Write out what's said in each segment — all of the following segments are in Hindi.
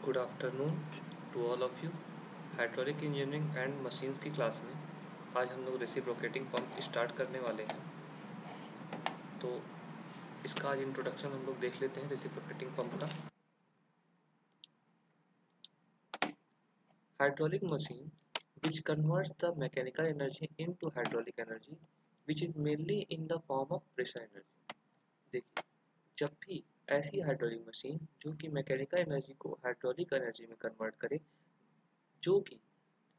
Good afternoon to all of you. Hydraulic engineering and machines की क्लास में आज हम लोग रेसिप्रोकेटिंग पंप स्टार्ट करने वाले हैं। तो इसका आज इंट्रोडक्शन हम लोग देख लेते हैं रेसिप्रोकेटिंग पंप का। Hydraulic machine which converts the mechanical energy into hydraulic energy which is mainly in the form of pressure energy। देखिए, जब भी ऐसी हाइड्रोलिक मशीन जो कि मैकेनिकल एनर्जी को हाइड्रोलिक एनर्जी में कन्वर्ट करे, जो कि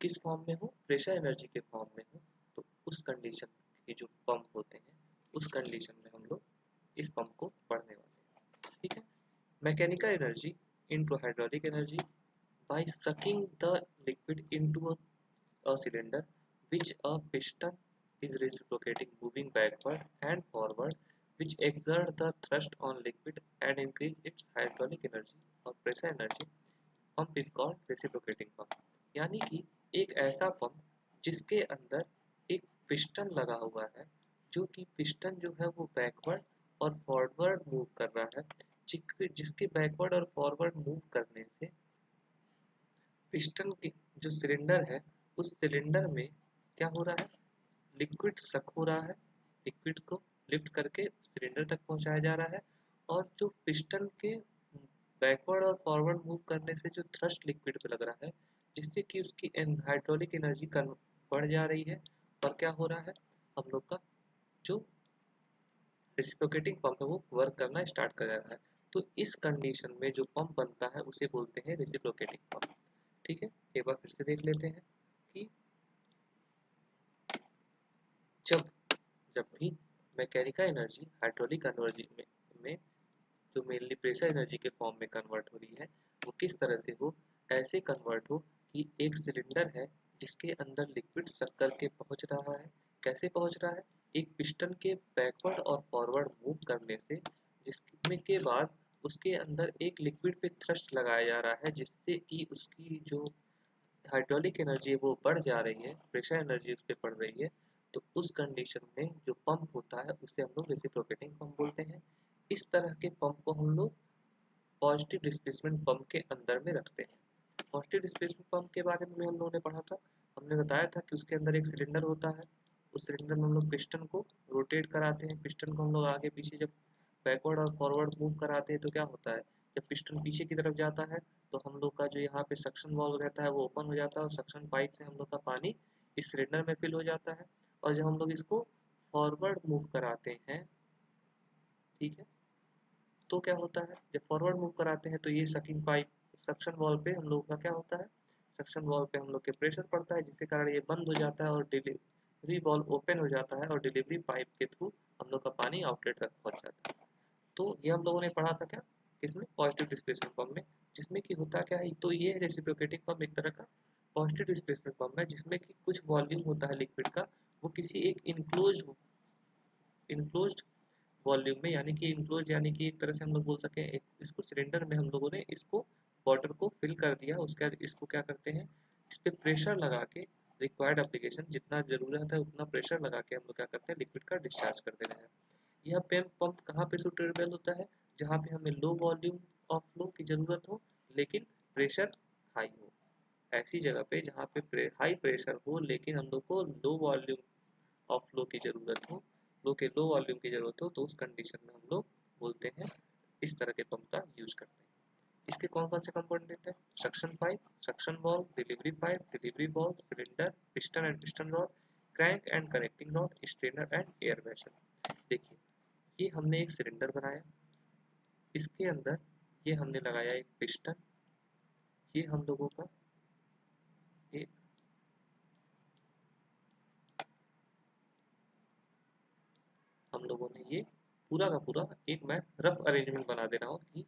किस फॉर्म में हो, प्रेशर एनर्जी के फॉर्म में हो, तो उस कंडीशन के जो पंप होते हैं उस कंडीशन में हम लोग इस पंप को पढ़ने वाले हैं। ठीक है। Mechanical energy into hydraulic energy by sucking the liquid into a cylinder which a piston is reciprocating moving backward and forward which exert the thrust on liquid and increase its hydraulic energy or pressure energy। Pump is called reciprocating pump. यानी कि एक ऐसा पंप जिसके अंदर एक पिस्टन लगा हुआ है, जो कि पिस्टन जो है वो बैकवर्ड और फॉरवर्ड मूव कर रहा है, जिसके बैकवर्ड और फॉरवर्ड मूव करने से पिस्टन की जो सिलेंडर है उस सिलेंडर में क्या हो रहा है, लिक्विड सक हो रहा है। लिक्विड को लिफ्ट करके सिलेंडर तक पहुंचाया जा रहा है, और जो पिस्टन के बैकवर्ड और फॉरवर्ड मूव करने से जो थ्रस्ट लिक्विड पे लग रहा है, जिससे कि उसकी हाइड्रोलिक एनर्जी बढ़ जा रही है, और क्या हो रहा है, हम लोग का जो रेसिप्रोकेटिंग पंप है वो वर्क करना स्टार्ट कर रहा है। तो इस कंडीशन में जो पंप बनता है उसे बोलते हैं रेसिप्रोकेटिंग पंप। ठीक है, एक बार फिर से देख लेते हैं कि जब जब भी मैकेनिकल एनर्जी हाइड्रोलिक एनर्जी में जो मेनली प्रेशर एनर्जी के फॉर्म में कन्वर्ट हो रही है, वो किस तरह से हो, ऐसे कन्वर्ट हो कि एक सिलेंडर है जिसके अंदर लिक्विड सक करके पहुंच रहा है। कैसे पहुंच रहा है, एक पिस्टन के बैकवर्ड और फॉरवर्ड मूव करने से, जिसमें के बाद उसके अंदर एक लिक्विड पे थ्रस्ट लगाया जा रहा है, जिससे कि उसकी जो हाइड्रोलिक एनर्जी है वो बढ़ जा रही है, प्रेशर एनर्जी उस पर बढ़ रही है। तो उस कंडीशन में जो पंप होता है उसे हम लोग रेसिप्रोकेटिंग पंप बोलते हैं। इस तरह के पंप को हम लोग पॉजिटिव डिस्प्लेसमेंट पंप के अंदर में रखते हैं। पॉजिटिव डिस्प्लेसमेंट पंप के बारे में हम लोगों ने पढ़ा था। हमने बताया था कि उसके अंदर एक सिलेंडर होता है, उस सिलेंडर में हम लोग पिस्टन को रोटेट कराते हैं। पिस्टन को हम लोग आगे पीछे जब बैकवर्ड और फॉरवर्ड मूव कराते हैं तो क्या होता है, जब पिस्टन पीछे की तरफ जाता है तो हम लोग का जो यहाँ पे सक्शन वाल्व रहता है वो ओपन हो जाता है, और सक्शन पाइप से हम लोग का पानी इस सिलेंडर में फिल हो जाता है। और जब हम लोग इसको फॉरवर्ड मूव कराते हैं, ठीक है, तो क्या होता है, जब फॉरवर्ड मूव कराते हैं तो ये सकिंग पाइप सक्शन वॉल पे हम लोग का क्या होता है, सक्शन वॉल पे हम लोग के प्रेशर पड़ता है, जिसके कारण ये बंद हो जाता है और डिलीवरी वॉल्व ओपन हो जाता है, और डिलीवरी पाइप के थ्रू हम लोग का पानी आउटलेट तक पहुंच जाता है। तो ये हम लोगों ने पढ़ा था क्या, किसमें, पॉजिटिव डिस्प्लेसमेंट पंप में। जिसमें कि होता क्या है, तो ये रेसिप्रोकेटिंग पंप एक तरह का पॉजिटिव डिस्प्लेसमेंट पंप है, जिसमें कि कुछ वॉल्यूम होता है लिक्विड का, वो किसी एक इनक्लोज वॉल्यूम में, यानी कि इनक्लोज, यानी कि एक तरह से हम लोग बोल सकें इसको सिलेंडर में हम लोगों ने इसको वाटर को फिल कर दिया। उसके बाद इसको क्या करते हैं, इस पे प्रेशर लगा के, रिक्वायर्ड एप्लीकेशन जितना जरूरत है उतना प्रेशर लगा के हम लोग क्या करते हैं, लिक्विड का डिस्चार्ज कर दे रहे हैं। यह पंप कहाँ पे सुटेबल होता है, जहाँ पे हमें लो वॉल्यूम ऑफ फ्लो की जरूरत हो लेकिन प्रेशर हाई हो। ऐसी जगह पे जहाँ पे हाई प्रेशर हो लेकिन हम लोग को लो वॉल्यूम ऑफ फ्लो की जरूरत हो, फ्लो के लो वॉल्यूम की जरूरत हो, तो उस कंडीशन में हम लोग बोलते हैं, इस तरह के पंप का यूज करते हैं। इसके कौन कौन से कंपोनेंट है, suction pipe, suction valve, delivery pipe, delivery valve, cylinder, piston and piston rod, crank and connecting rod, strainer and air vessel. देखिए, ये हमने एक सिलेंडर बनाया, इसके अंदर ये हमने लगाया एक पिस्टन, ये हम लोगों का एक, हम लोगों ने ये पूरा का पूरा एक, मैं रफ अरेंजमेंट बना दे रहा हूँ कि,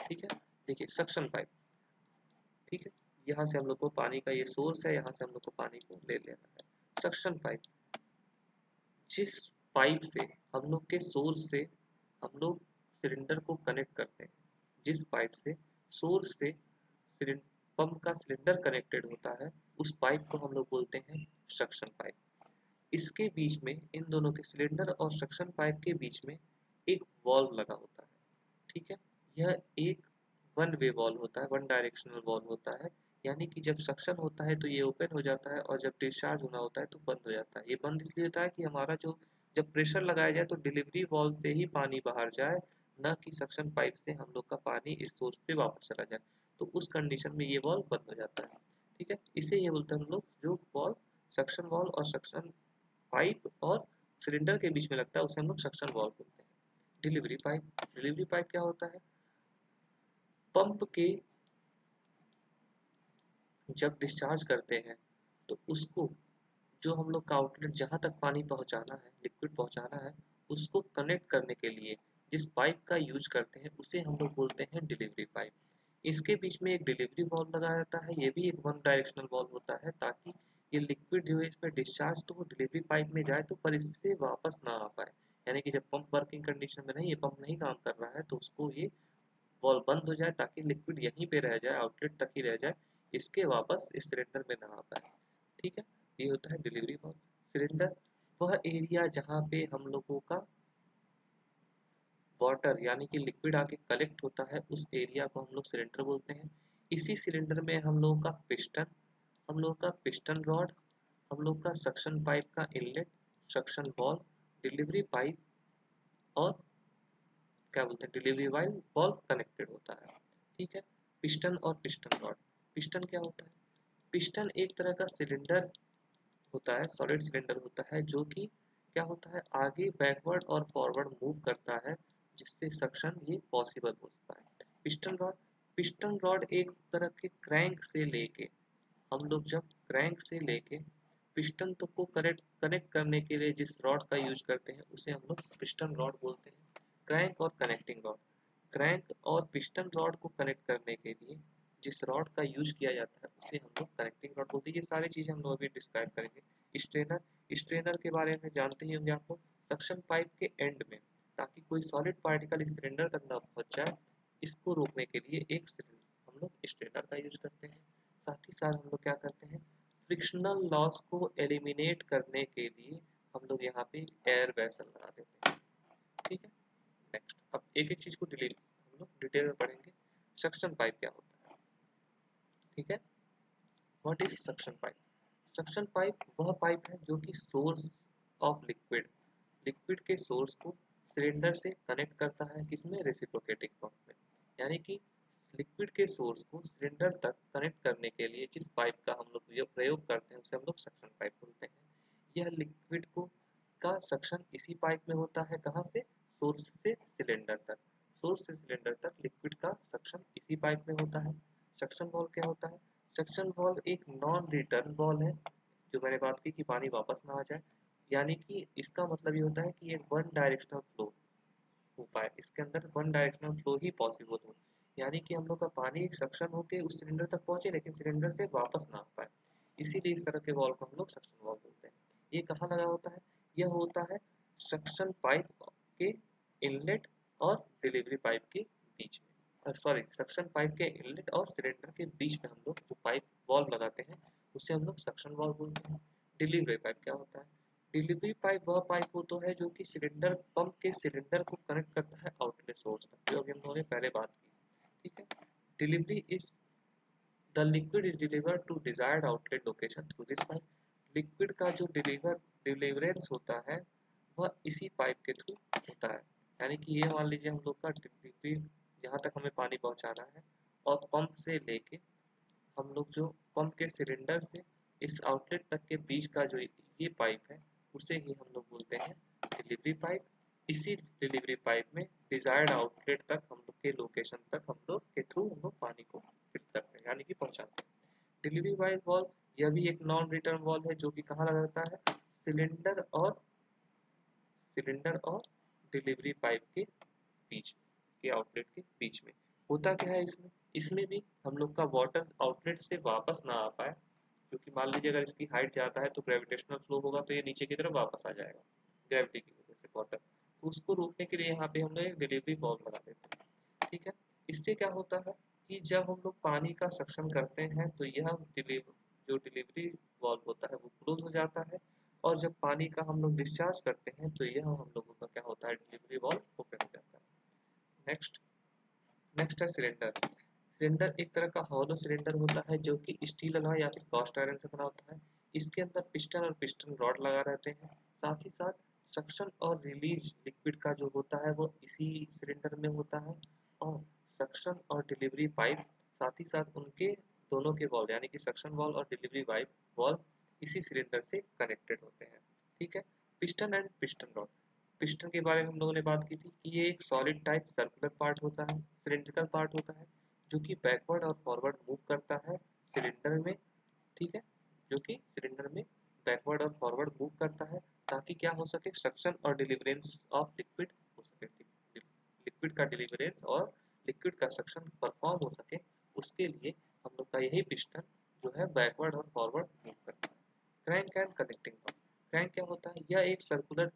ठीक है। देखिए, सक्शन पाइप, ठीक है, यहाँ से हम लोग को पानी का ये सोर्स है, यहाँ से हम लोग को पानी को ले लेना है। सक्शन पाइप, जिस पाइप से हम लोग के सोर्स से हम लोग सिलेंडर को कनेक्ट करते हैं, जिस पाइप से सोर्स से पंप का सिलेंडर कनेक्टेड होता है, उस पाइप को हम लोग बोलते हैं सक्शन पाइप। इसके बीच में, इन दोनों के सिलेंडर और सक्शन पाइप के बीच में एक वॉल्व लगा होता है, ठीक है। यह एक वन वे वॉल्व होता है, वन डायरेक्शनल वॉल्व होता है, यानी कि जब सक्शन होता है तो ये ओपन हो जाता है और जब डिस्चार्ज होना होता है तो बंद हो जाता है। ये बंद इसलिए होता है कि हमारा जो जब प्रेशर लगाया जाए तो डिलीवरी वॉल्व से ही पानी बाहर जाए, न कि सक्शन पाइप से हम लोग का पानी इस सोर्स पे वापस चला जाए। तो उस कंडीशन में ये वॉल्व बंद हो जाता है। ठीक है, इसे ये बोलते हैं हम लोग जो वॉल्व सक्शन वॉल्व और सक्शन पाइप और सिलेंडर के बीच में लगता है उसे हम लोग सक्शन वॉल्व बोलते हैं। डिलीवरी पाइप क्या होता है? पंप के जब डिस्चार्ज करते हैं तो उसको जो हम लोग का आउटलेट जहाँ तक पानी पहुँचाना है, लिक्विड पहुँचाना है, उसको कनेक्ट करने के लिए जिस पाइप का यूज करते हैं उसे हम लोग बोलते हैं डिलीवरी पाइप। इसके बीच में एक डिलीवरी वाल्व लगाया जाता है, ये भी एक वन डायरेक्शनल वाल्व होता है ताकि ये लिक्विड जो है इसमें डिस्चार्ज तो वो डिलीवरी पाइप में जाए तो पर इससे वापस ना आ पाए। यानी कि जब पंप वर्किंग कंडीशन में नहीं, ये पंप नहीं काम कर रहा है तो उसको ये वाल्व बंद हो जाए ताकि लिक्विड यहीं पे रह जाए, आउटलेट तक ही रह जाए, इसके वापस इस सिलेंडर में ना आ पाए। ठीक है, ये होता है डिलीवरी वाल्व। सिलेंडर वह एरिया जहाँ पे हम लोगों का वाटर यानी कि लिक्विड आके कलेक्ट होता है, उस एरिया को हम लोग सिलेंडर बोलते हैं। इसी सिलेंडर में हम लोगों का पिस्टन, हम लोग का पिस्टन रॉड, हम लोग का सक्शन पाइप का inlet, suction ball, delivery pipe और क्या बोलते हैं डिलीवरी वाल्व बॉल कनेक्टेड होता है। ठीक है, पिस्टन और पिस्टन रॉड। पिस्टन क्या होता है? पिस्टन एक तरह का सिलेंडर होता है, सॉलिड सिलेंडर होता है जो कि क्या होता है आगे बैकवर्ड और फॉरवर्ड मूव करता है जिससे सक्शन ये पॉसिबल हो सकता है। पिस्टन रॉड एक तरह के क्रैंक से लेके हम लोग जब क्रैंक से लेके पिस्टन तक को कनेक्ट कनेक्ट करने के लिए जिस रॉड का यूज करते हैं उसे हम लोग पिस्टन रॉड बोलते हैं। क्रैंक और कनेक्टिंग रॉड, क्रैंक और पिस्टन रॉड को कनेक्ट करने के लिए जिस रॉड का यूज किया जाता है उसे हम लोग कनेक्टिंग रॉड बोलते हैं। ये सारी चीजें हम लोग अभी डिस्क्राइब करेंगे। स्ट्रेनर के बारे में जानते ही होंगे आप लोग, सक्शन पाइप के एंड में ताकि कोई सॉलिड पार्टिकल इस सिलेंडर तक ना पहुंच जाए, इसको रोकने के लिए एक सिलेंडर हम लोग स्ट्रेनर का यूज करते हैं। साथ ही साथ हम लोग क्या करते हैं, फ्रिक्शनल लॉस को एलिमिनेट करने के लिए हम लोग यहाँ पे एयर वेसल लगा देते हैं। ठीक है, नेक्स्ट अब एक एक चीज को हम लोग डिटेल में पढ़ेंगे। सक्शन पाइप क्या होता है? ठीक है, what is suction pipe? Suction pipe वह पाइप है जो कि सोर्स ऑफ लिक्विड, लिक्विड के सोर्स को सिलेंडर से कनेक्ट करता है, किसमें? रेसिप्रोकेटिंग पंप में। यानी कि लिक्विड के सोर्स को सिलेंडर तक कनेक्ट करने के लिए जिस पाइप का हम लोग प्रयोग करते हैं उसे हम लोग सक्शन पाइप बोलते हैं। यह लिक्विड को का सक्शन इसी पाइप में होता है, कहाँ से? सोर्स से सिलेंडर तक। सोर्स से सिलेंडर तक लिक्विड का सक्शन इसी पाइप में होता है। सक्शन वॉल्व क्या होता है? सक्शन वॉल्व एक नॉन रिटर्न वॉल्व है, जो मैंने बात की कि पानी वापस ना आ जाए, यानी कि इसका मतलब ये होता है कि एक वन डायरेक्शनल फ्लो हो पाए, इसके अंदर वन डायरेक्शनल फ्लो ही पॉसिबल हो, यानी कि हम लोग का पानी सक्शन होके उस सिलेंडर तक पहुंचे लेकिन सिलेंडर से वापस ना आ पाए, इसीलिए इस तरह के वॉल्व को हम लोग सक्शन वॉल्व बोलते हैं। ये कहाँ लगा होता है? यह होता है सक्शन पाइप के इनलेट और डिलीवरी पाइप के बीच में, सॉरी सक्शन पाइप के इनलेट और सिलेंडर के बीच में हम लोग जो पाइप वॉल्व लगाते हैं उसे हम लोग सक्शन वॉल्व बोलते हैं। डिलीवरी पाइप क्या होता है? डिलीवरी पाइप वह पाइप होता है जो कि सिलेंडर पंप के सिलेंडर को कनेक्ट करता है आउटलेट सोर्स तक, जो अभी हम लोगों ने पहले बात की। ठीक है, delivery is the liquid is delivered to desired outlet location through this pipe. Liquid का जो डिलीवरेंस होता है वह इसी पाइप के थ्रू होता है। यानी कि ये मान लीजिए हम लोग का डिलीवरी जहाँ तक हमें पानी पहुँचाना है और पंप से लेके हम लोग जो पंप के सिलेंडर से इस आउटलेट तक के बीच का जो ये पाइप है उसे ही हम लोग बोलते हैं डिलीवरी पाइप। इसी डिलीवरी पाइप में डिजायर्ड आउटलेट तक हम लोग के लोकेशन तक हम लोग के थ्रू हम लोग पानी को फिल करते हैं यानी कि पहुंचाते हैं। डिलीवरी पाइप वॉल्व यह भी एक नॉन रिटर्न वॉल्व है जो कि कहाँ लगा रहता है? सिलेंडर और डिलीवरी पाइप के बीच के आउटलेट के बीच में। होता क्या है इसमें? इसमें भी हम लोग का वाटर आउटलेट से वापस ना आ पाए, क्योंकि मान लीजिए अगर इसकी हाइट ज़्यादा है तो ग्रेविटेशनल फ्लो होगा तो ये नीचे की तरफ वापस आ जाएगा ग्रेविटी की वजह से वाटर, तो उसको रोकने के लिए यहाँ पे हम लोग एक डिलीवरी वाल्व लगा देते हैं। ठीक है, इससे क्या होता है कि जब हम लोग पानी का सक्शन करते हैं तो यह जो डिलीवरी वाल्व होता है वो क्लोज हो जाता है, और जब पानी का हम लोग डिस्चार्ज करते हैं तो यह हम लोगों का क्या होता है, डिलीवरी वाल्व ओपन हो जाता है। नेक्स्ट, नेक्स्ट है सिलेंडर। सिलेंडर एक तरह का हॉलो सिलेंडर होता है जो कि स्टील अलॉय या फिर कास्ट आयरन से बना होता है। इसके अंदर पिस्टन और पिस्टन रॉड लगा रहते हैं। साथ ही साथ सक्शन और रिलीज लिक्विड का जो होता है वो इसी सिलेंडर में होता है। और सक्शन और डिलीवरी पाइप साथ ही साथ उनके दोनों के वॉल्व यानी कि सक्शन वॉल्व और डिलीवरी पाइप वॉल्व इसी सिलेंडर से कनेक्टेड होते हैं। ठीक है। Piston and piston rod. Piston के बारे में हम लोगों ने बात की थी कि ये एक सॉलिड टाइप सर्कुलर पार्ट होता है, सिलिंड्रिकल पार्ट होता है, जो कि बैकवर्ड और फॉरवर्ड मूव करता है सिलेंडर में। ठीक है। जो कि सिलेंडर में बैकवर्ड और फॉरवर्ड मूव करता है ताकि क्या हो सके, सक्शन और डिलीवरेंस ऑफ लिक्विड हो सके, लिक्विड का डिलीवरेंस और लिक्विड का सक्शन परफॉर्म हो सके। उसके लिए हम लोग का यही पिस्टन जो है बैकवर्ड और फॉरवर्ड मूव करता है। Crank and connecting rod. Crank क्या होता है, यह एक सर्कुलर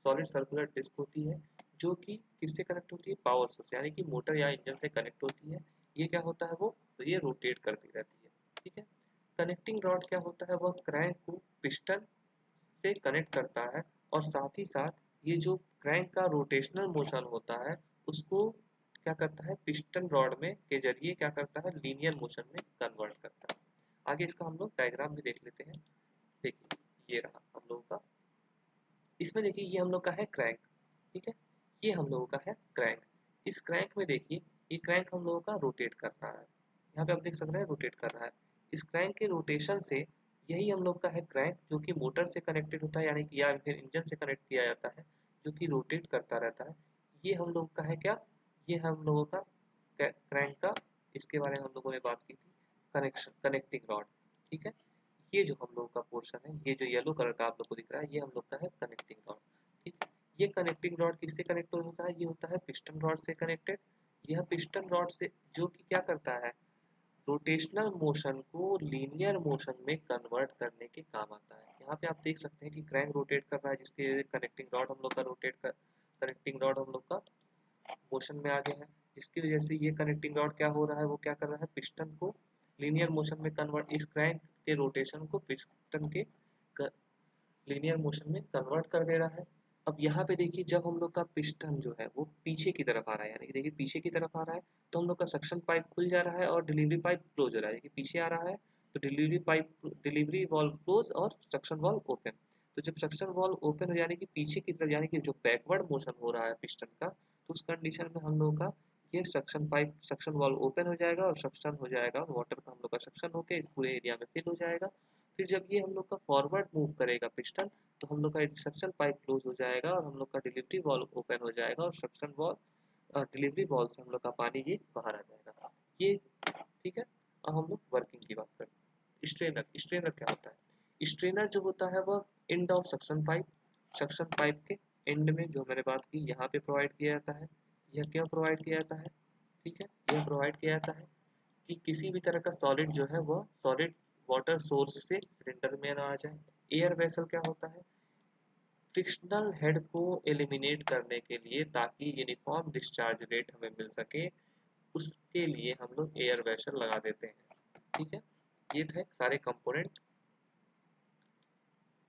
सॉलिड सर्कुलर डिस्क होती है जो कि किससे कनेक्ट होती है, पावर सोर्स यानी कि मोटर या इंजन से कनेक्ट होती है। ये क्या होता है, वो तो ये रोटेट करती रहती है। ठीक है। कनेक्टिंग रॉड क्या होता है, वह क्रैंक को पिस्टन से कनेक्ट करता है और साथ ही साथ ये जो क्रैंक का रोटेशनल मोशन होता है उसको क्या करता है, पिस्टन रॉड में के जरिए क्या करता है, लीनियर मोशन में कन्वर्ट करता है। आगे इसका हम लोग डायग्राम भी देख लेते हैं। देखिए ये रहा हम लोगों का, इसमें देखिए ये हम लोग का है क्रैंक। ठीक है। ये हम लोगों का है क्रैंक। इस क्रैंक में देखिए ये क्रैंक हम लोगों का रोटेट कर रहा है। यहाँ पे आप देख सकते हैं रोटेट कर रहा है। इस क्रैंक के रोटेशन से यही हम लोग का है क्रैंक जो कि मोटर से कनेक्टेड होता है यानी कि या फिर इंजन से कनेक्ट किया जाता है, जो कि रोटेट करता रहता है। ये हम लोग का है क्या, ये हम लोगों का क्रैंक का, इसके बारे में हम लोगों ने बात की थी, कनेक्शन कनेक्टिंग रॉड। ठीक है। ये जो हम लोग का पोर्शन है, ये जो येलो कलर का आप लोग को दिख रहा है, ये हम लोग का है कनेक्टिंग रॉड। ठीक है। ये कनेक्टिंग रॉड किससे कनेक्ट होता है, ये होता है पिस्टन रॉड से कनेक्टेड। यह पिस्टन रॉड से जो कि क्या करता है, रोटेशनल मोशन को लीनियर मोशन में कन्वर्ट करने के काम आता है। यहाँ पे आप देख सकते हैं कि क्रैंक रोटेट कर रहा है जिसके कनेक्टिंग रॉड हम लोग का कनेक्टिंग रॉड हम लोग का मोशन में आ गया है, जिसकी वजह से ये कनेक्टिंग रॉड क्या हो रहा है, वो क्या कर रहा है, पिस्टन को लीनियर मोशन में कन्वर्ट, इस क्रैंक के रोटेशन को पिस्टन के लीनियर मोशन में कन्वर्ट कर दे रहा है। अब यहाँ पे देखिए जब हम लोग का पिस्टन जो है वो पीछे की तरफ आ रहा है, यानी कि देखिए पीछे की तरफ आ रहा है, तो हम लोग का सक्शन पाइप खुल जा रहा है और डिलीवरी पाइप क्लोज हो रहा है। देखिए पीछे आ रहा है तो डिलीवरी वाल्व क्लोज और सक्शन वाल्व ओपन। तो जब सक्शन वाल्व ओपन हो यानी कि पीछे की तरफ, यानी कि जो बैकवर्ड मोशन हो रहा है पिस्टन का, तो उस कंडीशन में हम लोग का ये सक्शन वाल्व ओपन हो जाएगा और सक्शन हो जाएगा, वाटर का हम लोग का सक्शन होकर इस पूरे एरिया में फिल हो जाएगा। फिर जब ये हम लोग का फॉरवर्ड मूव करेगा पिस्टन, तो हम लोग का सक्शन पाइप क्लोज हो जाएगा और हम लोग का डिलीवरी वॉल्व ओपन हो जाएगा और सक्शन वॉल्व और डिलीवरी वॉल्व से हम लोग का पानी ये बाहर आ जाएगा। ये ठीक है। अब हम लोग वर्किंग की बात करें। स्ट्रेनर, स्ट्रेनर क्या होता है, स्ट्रेनर जो होता है वह एंड ऑफ सक्शन पाइप के एंड में जो मैंने बात की यहाँ पे प्रोवाइड किया जाता है। यह क्यों प्रोवाइड किया जाता है, ठीक है, यह प्रोवाइड किया जाता है कि किसी भी तरह का सॉलिड जो है वह सॉलिड वाटर सोर्स से सिलेंडर में ना आ जाए। एयर वेसल क्या होता है, फ्रिक्शनल हेड को एलिमिनेट करने के लिए ताकि यूनिफॉर्म डिस्चार्ज रेट हमें मिल सके, उसके लिए हम लोग एयर वेसल लगा देते हैं। ठीक है। ये थे सारे कंपोनेंट।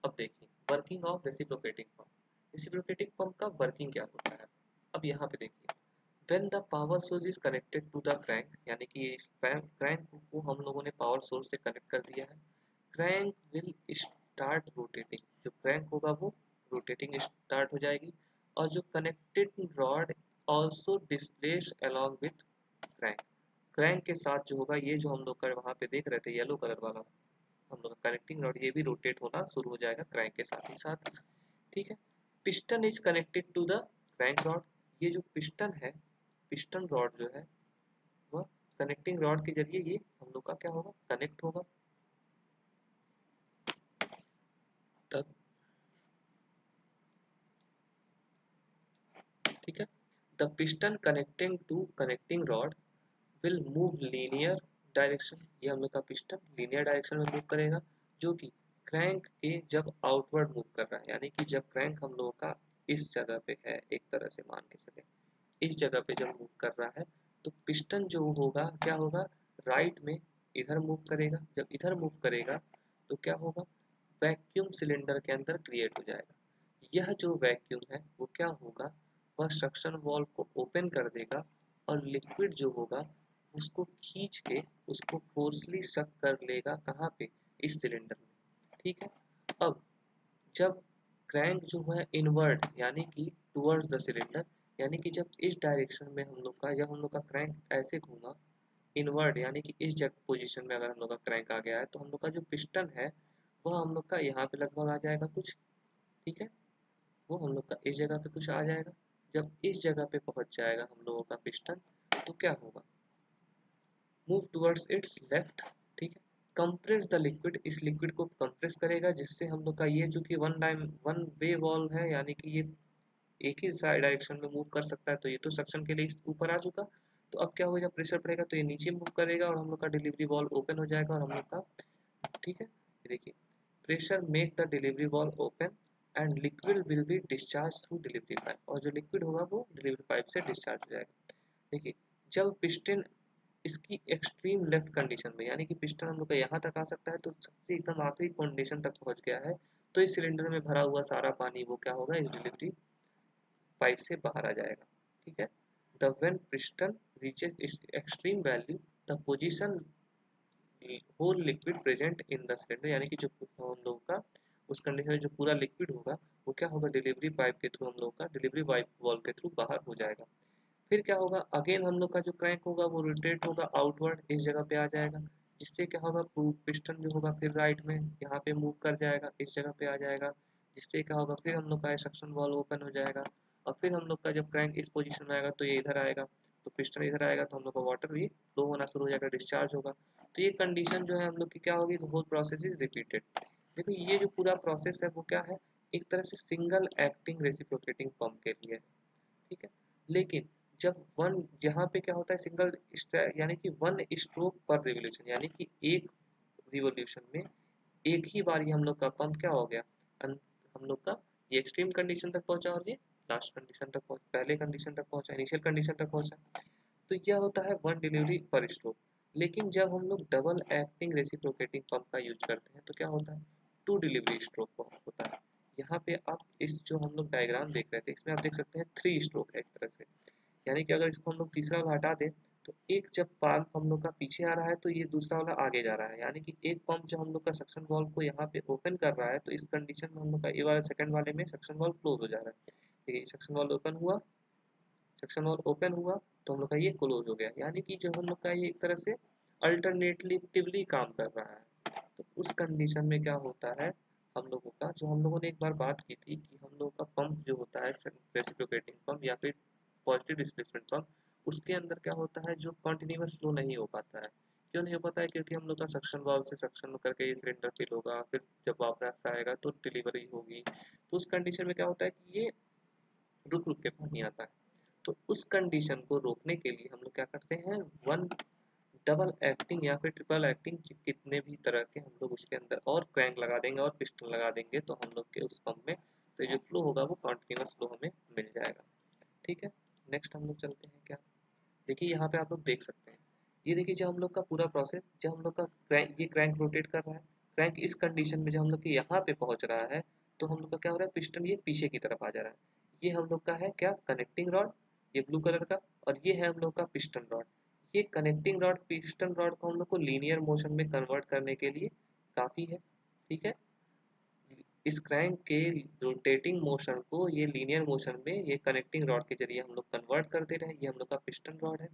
अब देखिए working of reciprocating pump. Reciprocating pump का वर्किंग क्या होता है, अब यहाँ पे देखिए when the power source is connected to the crank, यानी कि इस क्रैंक को हम लोगों ने पावर सोर्स से कनेक्ट कर दिया है, क्रैंक विल स्टार्ट रोटेटिंग, जो क्रैंक होगा वो रोटेटिंग स्टार्ट हो जाएगी और जो connected rod also displace along with crank, crank के साथ जो होगा, ये जो हम लोग का वहाँ पे देख रहे थे येलो कलर वाला हम लोग का कनेक्टिंग रॉड, ये भी रोटेट होना शुरू हो जाएगा क्रैंक के साथ ही साथ। ठीक है। Piston is connected to the crank rod, ये जो पिस्टन है, पिस्टन रॉड जो है वह कनेक्टिंग रॉड के जरिए ये हम लोग का क्या होगा, कनेक्ट होगा। तब ठीक है। The piston connecting to connecting rod will move linear direction, ये हम लोग का पिस्टन लीनियर डायरेक्शन में मूव करेगा, जो कि क्रैंक के जब आउटवर्ड मूव कर रहा है, यानी कि जब क्रैंक हम लोगों का इस जगह पे है, एक तरह से मान के चले इस जगह पे जब मूव कर रहा है, तो पिस्टन जो होगा क्या होगा, राइट में इधर मूव करेगा। जब इधर मूव करेगा तो क्या होगा, वैक्यूम सिलेंडर के अंदर क्रिएट हो जाएगा। यह जो वैक्यूम है वो क्या होगा, वह सक्शन वॉल्व को ओपन कर देगा और लिक्विड जो होगा उसको खींच के उसको फोर्सली सक कर लेगा कहाँ पे, इस सिलेंडर में। ठीक है, अब जब क्रैंक जो है इनवर्ड यानी कि टुवर्ड्स द सिलेंडर, यानी कि जब इस डायरेक्शन में हम लोग का, जब हम लोग का क्रैंक ऐसे घूमा इनवर्ड यानी कि इस जगह पोजीशन में अगर हम लोग का क्रैंक आ गया है, तो हम लोग का जो पिस्टन है वह हम लोग का यहाँ पे लगभग आ जाएगा कुछ। ठीक है, वो हम लोग का इस जगह पे कुछ आ जाएगा। जब इस जगह पे पहुंच जाएगा हम लोगों का पिस्टन, तो क्या होगा, मूव टुवर्ड्स इट्स लेफ्ट। ठीक है, कंप्रेस द लिक्विड, इस लिक्विड को कंप्रेस करेगा, जिससे हम लोग का ये जो कि वन वे वॉल्व है, यानी कि ये एक ही साइड डायरेक्शन में मूव कर सकता है, तो ये तो सक्शन के लिए ऊपर आ चुका। तो अब क्या होगा, जब प्रेशर पड़ेगा तो ये नीचे मूव करेगा और हम लोग का डिलीवरी वॉल्व ओपन हो जाएगा और हम लोग का, ठीक है, ये देखिए, pressure make the delivery valve open and liquid will be discharge through delivery pipe, और जो लिक्विड होगा वो डिलीवरी पाइप से डिस्चार्ज हो जाएगा। देखिए, जब पिस्टन इसकी एक्सट्रीम लेफ्ट कंडीशन में, यानी कि पिस्टन हम लोग का यहाँ तक आ सकता है, तो सबसे एकदम आखिरी कंडीशन तक पहुँच गया है, तो इस सिलेंडर में भरा हुआ सारा पानी वो क्या होगा, इस डिलीवरी पाइप से बाहर आ जाएगा। ठीक है, the when piston reaches its extreme value, the position whole liquid present in the cylinder, यानी कि जो हम लोग का उस कंडीशन में जो पूरा लिक्विड होगा वो क्या होगा, डिलीवरी पाइप के थ्रू हम लोग का डिलीवरी पाइप वॉल्व के थ्रू बाहर हो जाएगा। फिर क्या होगा, अगेन हम लोग का जो क्रैंक होगा वो रोटेट होगा आउटवर्ड, इस जगह पे आ जाएगा, जिससे क्या होगा, पिस्टन जो होगा फिर राइट में यहाँ पे मूव कर जाएगा, इस जगह पे आ जाएगा, जिससे क्या होगा, फिर हम लोग का सक्शन वॉल्व ओपन हो जाएगा, और फिर हम लोग का जब क्रैंक इस पोजीशन में आएगा तो ये इधर आएगा, तो पिस्टन इधर आएगा, तो हम लोग का वाटर भी फ्लो होना शुरू हो जाएगा, डिस्चार्ज होगा। तो ये कंडीशन जो है हम लोग की क्या होगी, the whole process is repeated. देखो ये जो पूरा प्रोसेस है वो क्या है, एक तरह से सिंगल एक्टिंग रेसिप्रोकेटिंग पंप के लिए है। ठीक है, लेकिन जब वन, यहाँ पे क्या होता है, सिंगल यानी कि वन स्ट्रोक पर रिवोल्यूशन, यानी कि एक रिवोल्यूशन में एक ही बार ये हम लोग का पंप क्या हो गया, हम लोग का ये एक्सट्रीम कंडीशन तक पहुंचा और ये लास्ट कंडीशन तक पहुंचा, पहले कंडीशन तक पहुंचा, इनिशियल कंडीशन तक पहुंचा। तो यह होता है वन डिलीवरी पर स्ट्रोक। लेकिन जब हम लोग डबल एक्टिंग रेसिप्रोकेटिंग पंप का यूज करते हैं तो क्या होता है, टू डिलीवरी स्ट्रोक होता है। यहाँ पे आप इस जो हम लोग डायग्राम देख रहे थे इसमें आप देख सकते हैं थ्री स्ट्रोक है एक तरह से, यानी कि अगर इसको हम लोग तीसरा वाला हटा दें, तो एक जब पंप हम लोग का पीछे आ रहा है तो ये दूसरा वाला आगे जा रहा है, यानी कि एक पंप जब हम लोग का सक्शन वाल्व को यहाँ पे ओपन कर रहा है, तो इस कंडीशन में हम लोग का ये वाला सेकंड वाले में सक्शन वाल्व क्लोज हो जा रहा है। देखिए सक्शन वाल्व ओपन हुआ, सक्शन वाल्व ओपन हुआ, तो हम लोग का ये क्लोज हो गया, यानी कि जो हम लोग का ये एक तरह से अल्टरनेटिवली काम कर रहा है। तो उस कंडीशन में क्या होता है, हम लोगों का जो हम लोगों ने एक बार बात की थी कि हम लोगों का पंप जो होता है रेसिप्रोकेटिंग पंप या फिर पॉजिटिव डिस्प्लेसमेंट पंप, उसके अंदर क्या होता है, जो कंटिन्यूअस फ्लो नहीं हो पाता है। क्यों नहीं हो पाता है, क्योंकि हम लोग का सक्शन वाल्व से सक्शन करके ये सिलेंडर फिल होगा, फिर जब वापस आएगा तो डिलीवरी होगी, तो उस कंडीशन में क्या होता है कि ये रुक रुक के पानी आता है। तो उस कंडीशन को रोकने के लिए हम लोग क्या करते हैं, वन डबल एक्टिंग या फिर ट्रिपल एक्टिंग कितने भी तरह के हम लोग उसके अंदर और क्रैंक लगा देंगे और पिस्टन लगा देंगे, तो हम लोग के उस पंप में तो जो फ्लो होगा वो कॉन्टिन्यूस फ्लो हमें मिल जाएगा। ठीक है, नेक्स्ट हम लोग चलते हैं क्या, देखिए यहाँ पे आप लोग देख सकते हैं, ये देखिए जब हम लोग का पूरा प्रोसेस, जब हम लोग का क्रैंक, ये क्रैंक रोटेट कर रहा है, क्रैंक इस कंडीशन में जब हम लोग के यहाँ पे पहुँच रहा है, तो हम लोग का क्या हो रहा है, पिस्टन ये पीछे की तरफ आ जा रहा है। ये हम लोग का है क्या, कनेक्टिंग रॉड, ये ब्लू कलर का, और ये है हम लोग का पिस्टन रॉड। ये कनेक्टिंग रॉड पिस्टन रॉड को हम लोग को लीनियर मोशन में कन्वर्ट करने के लिए काफ़ी है। ठीक है, इस क्रैंक के रोटेटिंग मोशन को ये लीनियर मोशन में ये कनेक्टिंग रॉड के जरिए हम लोग कन्वर्ट कर दे रहे हैं। ये हम लोग का पिस्टन रॉड है।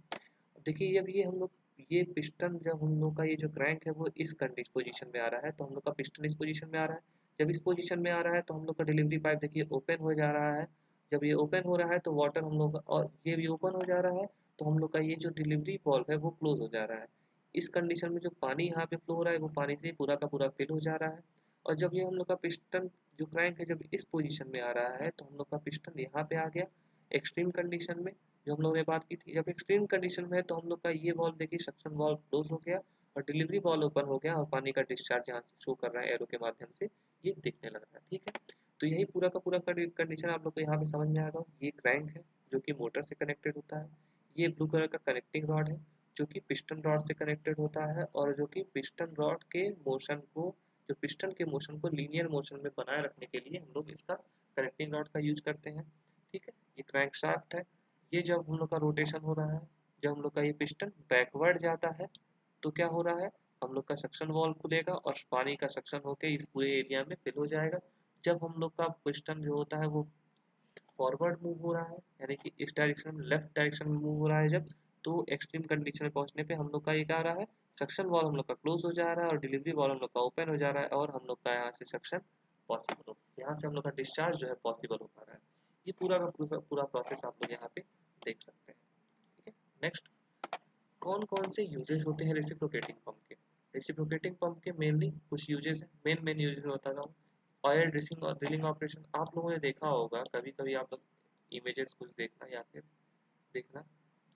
देखिए जब ये हम लोग, ये पिस्टन जब हम लोग का ये जो क्रैंक है वो इस कंडीशन पोजीशन में आ रहा है, तो हम लोग का पिस्टन इस पोजीशन में आ रहा है। जब इस पोजीशन में आ रहा है तो हम लोग का डिलीवरी पाइप देखिए ओपन हो जा रहा है। जब ये ओपन हो रहा है तो वाटर हम लोग का, और ये भी ओपन हो जा रहा है, तो हम लोग का ये जो डिलीवरी वॉल्व है वो क्लोज हो जा रहा है। इस कंडीशन में जो पानी यहाँ पे फ्लो हो रहा है वो पानी से पूरा का पूरा फिल हो जा रहा है। और जब ये हम लोग का पिस्टन जो क्रैंक है जब इस पोजीशन में आ रहा है, तो हम लोग का पिस्टन यहाँ पे आ गया एक्सट्रीम कंडीशन में, जो हम लोग ने बात की थी। जब एक्सट्रीम कंडीशन में है तो हम लोग का ये वॉल्व देखिए सक्शन वॉल्व क्लोज हो गया और डिलीवरी वॉल्व ओपन हो गया, और पानी का डिस्चार्ज यहाँ से शो कर रहा है एरो के माध्यम से, ये दिखने लग रहा है। ठीक है, तो यही पूरा का पूरा कंडीशन आप लोग को यहाँ पे समझ में आ गया। ये क्रैंक है जो कि मोटर से कनेक्टेड होता है, ये ब्लू कलर का कनेक्टिंग रॉड है जो कि पिस्टन रॉड से कनेक्टेड होता है, और जो कि पिस्टन रॉड के मोशन को, जो पिस्टन के मोशन को लीनियर मोशन में बनाए रखने के लिए हम लोग इसका कनेक्टिंग रॉड का यूज करते हैं। ठीक है, ये क्रैंक शाफ्ट है, ये जब हम लोग का रोटेशन हो रहा है जब हम लोग का ये पिस्टन बैकवर्ड जाता है तो क्या हो रहा है, हम लोग का सक्शन वॉल्व खुलेगा और पानी का सक्शन होकर इस पूरे एरिया में फिल हो जाएगा। जब हम लोग का पिस्टन जो होता है वो फॉरवर्ड मूव हो रहा है, यानी कि इस डायरेक्शन में, लेफ्ट डायरेक्शन में मूव हो रहा है जब, तो एक्सट्रीम कंडीशन में पहुंचने पे हम लोग का ये क्या आ रहा है, सक्शन वॉल्व हम लोग का क्लोज हो जा रहा है और डिलीवरी वॉल्व हम लोग का ओपन हो जा रहा है और हम लोग का यहाँ से सक्शन पॉसिबल हो, यहाँ से हम लोग का डिस्चार्ज जो है पॉसिबल हो पा रहा है। ये पूरा का पूरा प्रोसेस आप लोग यहाँ पे देख सकते हैं। ठीक है, नेक्स्ट, कौन कौन से यूजेस होते हैं रेसिप्रोकेटिंग पंप के। रेसिप्रोकेटिंग पंप के मेनली कुछ यूजेस हैं, मेन यूजेस में बताता हूँ। ऑयल ड्रिसिंग और ड्रिलिंग ऑपरेशन, आप लोगों ने देखा होगा कभी कभी, आप लोग इमेजेस कुछ देखना या फिर देखना,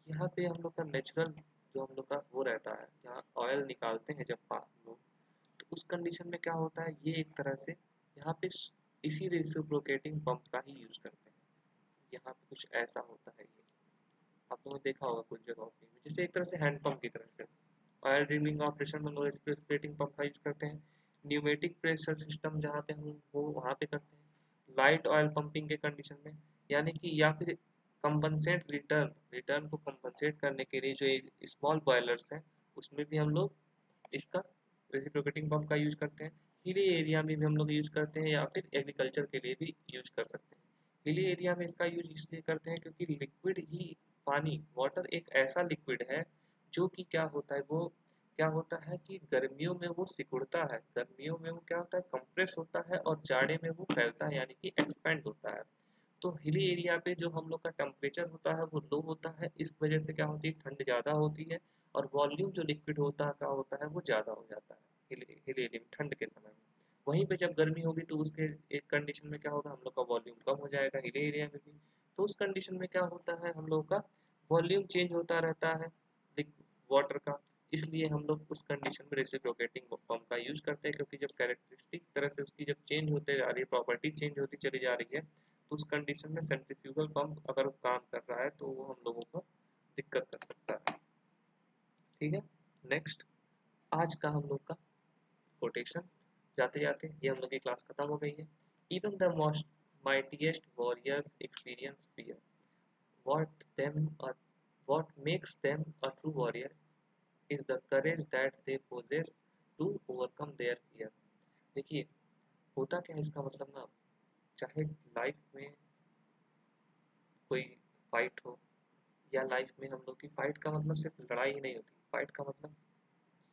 यहाँ पे हम लोग का नेचुरल जो हम लोग का वो रहता है, जहाँ ऑयल निकालते हैं जब हम लोग, तो उस कंडीशन में क्या होता है, ये एक तरह से यहाँ पे इसी रेसिप्रोकेटिंग पंप का ही यूज करते हैं। यहाँ पे कुछ ऐसा होता है, ये आप लोगों ने देखा होगा कुछ जगहों पे, जैसे एक तरह से हैंड पंप की तरह से। ऑयल ड्रिलिंग ऑपरेशन में लोग रेसिप्रोकेटिंग पंप का यूज करते हैं। न्यूमेटिक प्रेशर सिस्टम जहाँ पे हम वो वहाँ पे करते हैं। लाइट ऑयल पंपिंग के कंडीशन में, यानी कि या फिर कंपनसेट रिटर्न रिटर्न को कंपनसेट करने के लिए जो स्मॉल बॉयलर्स हैं, उसमें भी हम लोग इसका रेसिप्रोकेटिंग पंप का यूज करते हैं। हिली एरिया में भी हम लोग यूज करते हैं या फिर एग्रीकल्चर के लिए भी यूज कर सकते हैं। हिली एरिया में इसका यूज इसलिए करते हैं क्योंकि लिक्विड ही, पानी, वाटर एक ऐसा लिक्विड है जो कि क्या होता है, वो क्या होता है कि गर्मियों में वो सिकुड़ता है, गर्मियों में वो क्या होता है, कंप्रेस होता है और जाड़े में वो फैलता है, यानी कि एक्सपेंड होता है। तो हिली एरिया पे जो हम लोग का टेम्परेचर होता है वो लो होता है, इस वजह से क्या होती है, ठंड ज़्यादा होती है और वॉल्यूम जो लिक्विड होता है क्या होता है, वो ज़्यादा हो जाता है हिल एरिया में ठंड के समय में। वहीं पे जब गर्मी होगी तो उसके एक कंडीशन में क्या होगा, हम लोग का वॉल्यूम कम हो जाएगा हिल एरिया में भी। तो उस कंडीशन में क्या होता है, हम लोग का वॉल्यूम चेंज होता रहता है वाटर का, इसलिए हम लोग उस कंडीशन में रेसिप्रोकेटिंग पंप का यूज करते हैं, क्योंकि जब कैरेक्टरिस्टिक तरह से उसकी जब चेंज होते जा रही है, प्रॉपर्टी चेंज होती चली जा रही है, तो उस कंडीशन में सेंट्रीफ्यूगल पंप अगर काम कर रहा है तो वो हम लोगों को दिक्कत कर सकता है। ठीक है, नेक्स्ट, आज का हम लोग का कोटेशन, जाते जाते ये हम लोग की क्लास खत्म हो गई है। Even the most mightiest warriors experience fear, what them और what makes them a true warrior is the courage that they possess to overcome their fear। देखिए, होता क्या है इसका मतलब ना, चाहे लाइफ में कोई फाइट हो, या लाइफ में हम लोग की फाइट का मतलब सिर्फ लड़ाई ही नहीं होती, फाइट का मतलब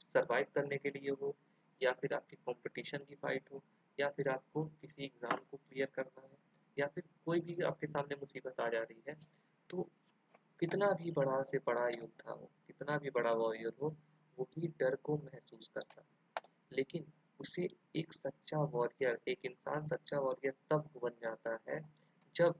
सरवाइव करने के लिए हो, या फिर आपकी कंपटीशन की फाइट हो, या फिर आपको किसी एग्ज़ाम को क्लियर करना है, या फिर कोई भी आपके सामने मुसीबत आ जा रही है, तो कितना भी बड़ा से बड़ा योद्धा हो, कितना भी बड़ा वॉरियर हो, वो भी डर को महसूस करता है। लेकिन उसे एक सच्चा वॉरियर, एक इंसान सच्चा वॉरियर तब बन जाता है जब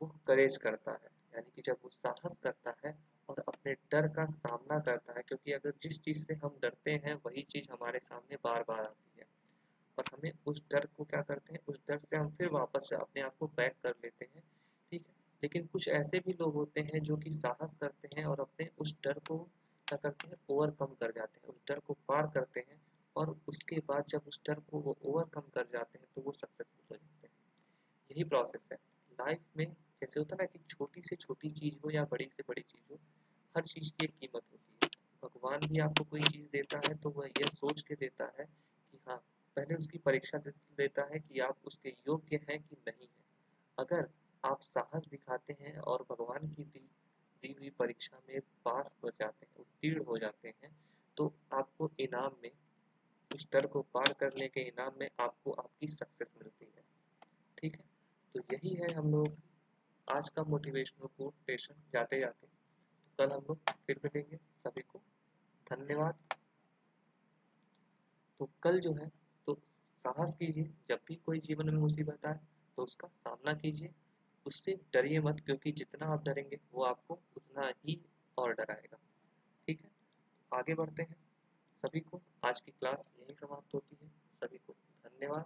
वो करेज करता है, यानी कि जब वो साहस करता है और अपने डर का सामना करता है, क्योंकि अगर जिस चीज़ से हम डरते हैं वही चीज़ हमारे सामने बार बार आती है और हमें उस डर को क्या करते हैं, उस डर से हम फिर वापस से अपने आप को बैक कर लेते हैं। ठीक है, लेकिन कुछ ऐसे भी लोग होते हैं जो कि साहस करते हैं और अपने उस डर को क्या करते हैं, ओवरकम कर जाते हैं, उस डर को पार करते हैं और उसके बाद जब उस डर को वो ओवरकम कर जाते हैं तो वो सक्सेसफुल हो जाते हैं। यही प्रोसेस है लाइफ में। जैसे होता है ना कि छोटी से छोटी चीज़ हो या बड़ी से बड़ी चीज़ हो, हर चीज़ की एक कीमत होती है। भगवान भी आपको कोई चीज़ देता है तो वह यह सोच के देता है कि हाँ, पहले उसकी परीक्षा लेता है कि आप उसके योग्य हैं कि नहीं है। अगर आप साहस दिखाते हैं और भगवान की दी हुई परीक्षा में पास हो जाते हैं, उत्तीर्ण हो जाते हैं, तो आपको इनाम में, उस डर को पार करने के इनाम में आपको आपकी सक्सेस मिलती है। ठीक है, तो यही है हम लोग आज का मोटिवेशनल कोटेशन जाते जाते। तो कल हम लोग फिर मिलेंगे, सभी को धन्यवाद। तो कल जो है, तो साहस कीजिए, जब भी कोई जीवन में मुसीबत आए तो उसका सामना कीजिए, उससे डरिए मत, क्योंकि जितना आप डरेंगे वो आपको उतना ही और डराएगा। ठीक है, आगे बढ़ते हैं। सभी को आज की क्लास यही समाप्त होती है। सभी को धन्यवाद।